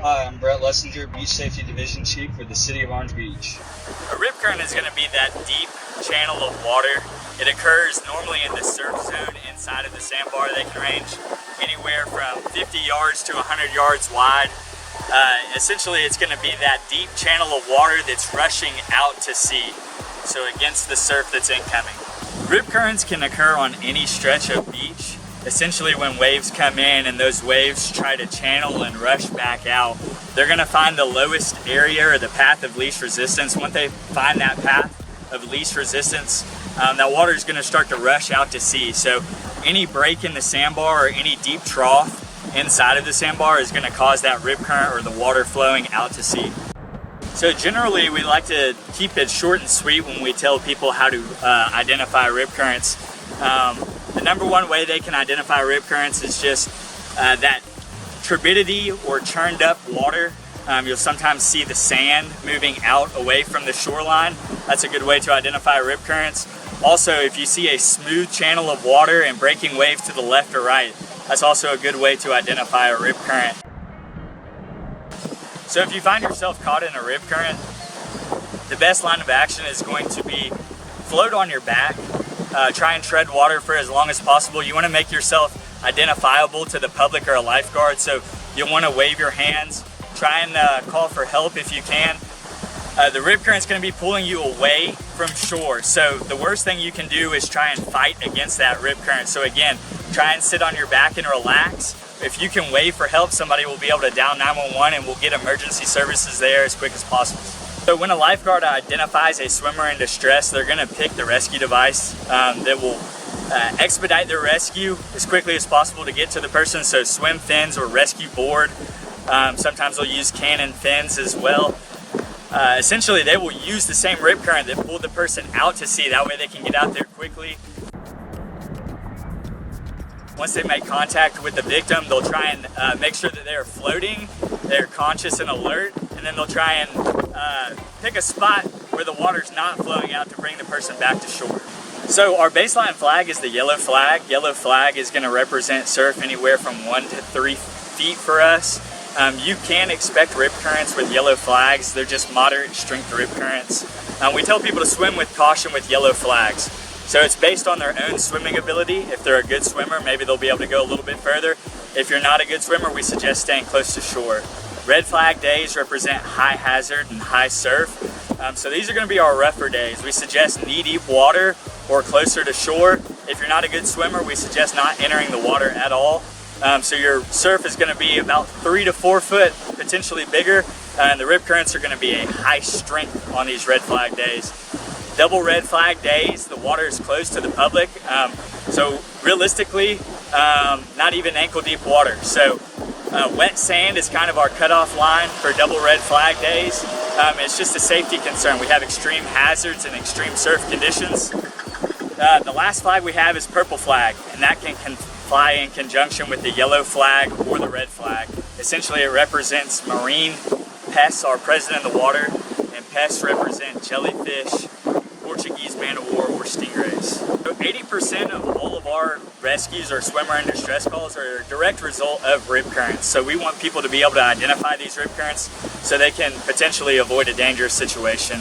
Hi, I'm Brett Lessinger, Beach Safety Division Chief for the City of Orange Beach. A rip current is going to be that deep channel of water. It occurs normally in the surf zone inside of the sandbar. They can range anywhere from 50 yards to 100 yards wide. Essentially, it's going to be that deep channel of water that's rushing out to sea, so against the surf that's incoming. Rip currents can occur on any stretch of beach. Essentially, when waves come in and those waves try to channel and rush back out, they're going to find the lowest area or the path of least resistance. Once they find that path of least resistance, that water is going to start to rush out to sea. So any break in the sandbar or any deep trough inside of the sandbar is going to cause that rip current or the water flowing out to sea. So generally, we like to keep it short and sweet when we tell people how to identify rip currents. The number one way they can identify rip currents is just that turbidity or churned up water. You'll sometimes see the sand moving out away from the shoreline. That's a good way to identify rip currents. Also, if you see a smooth channel of water and breaking waves to the left or right, that's also a good way to identify a rip current. So if you find yourself caught in a rip current, the best line of action is going to be float on your back. Try and tread water for as long as possible. You want to make yourself identifiable to the public or a lifeguard, so you'll want to wave your hands. Try and call for help if you can. The rip current is going to be pulling you away from shore, so the worst thing you can do is try and fight against that rip current. So again, try and sit on your back and relax. If you can wave for help, somebody will be able to dial 911 and we'll get emergency services there as quick as possible. So when a lifeguard identifies a swimmer in distress, they're going to pick the rescue device that will expedite their rescue as quickly as possible to get to the person. So swim fins or rescue board. Sometimes they'll use cannon fins as well. Essentially, they will use the same rip current that pulled the person out to sea. That way they can get out there quickly. Once they make contact with the victim, they'll try and make sure that they're floating, they're conscious and alert, and then they'll try and pick a spot where the water's not flowing out to bring the person back to shore. So our baseline flag is the yellow flag. Yellow flag is going to represent surf anywhere from 1 to 3 feet for us. You can expect rip currents with yellow flags. They're just moderate strength rip currents. We tell people to swim with caution with yellow flags. So it's based on their own swimming ability. If they're a good swimmer, maybe they'll be able to go a little bit further. If you're not a good swimmer, we suggest staying close to shore. Red flag days represent high hazard and high surf. So these are going to be our rougher days. We suggest knee-deep water or closer to shore. If you're not a good swimmer, we suggest not entering the water at all. So your surf is going to be about 3 to 4 foot, potentially bigger, and the rip currents are going to be a high strength on these red flag days. Double red flag days, the water is closed to the public, so realistically, not even ankle deep water. So wet sand is kind of our cutoff line for double red flag days. It's just a safety concern. We have extreme hazards and extreme surf conditions. The last flag we have is purple flag, and that can fly in conjunction with the yellow flag or the red flag. Essentially, it represents marine pests are present in the water, and pests represent jellyfish, Portuguese man-o'-war, or stingrays. So 80% of all of our rescues or swimmer in distress calls are a direct result of rip currents. So we want people to be able to identify these rip currents so they can potentially avoid a dangerous situation.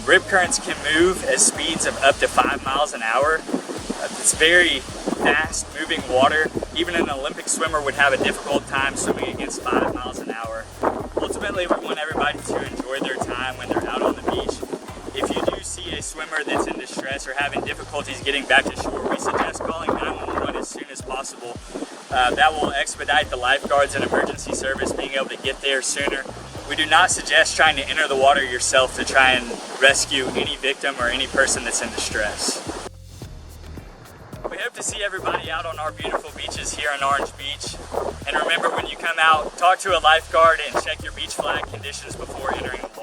Rip currents can move at speeds of up to 5 miles an hour. It's very fast moving water. Even an Olympic swimmer would have a difficult time swimming against 5 miles an hour. Ultimately, we want everybody to enjoy their time when they're out on the beach. If you do see a swimmer that's in distress or having difficulties getting back to shore, we suggest calling 911 as soon as possible. That will expedite the lifeguards and emergency service being able to get there sooner. We do not suggest trying to enter the water yourself to try and rescue any victim or any person that's in distress. We hope to see everybody out on our beautiful beaches here in Orange Beach. And remember, when you come out, talk to a lifeguard and check your beach flag conditions before entering the water.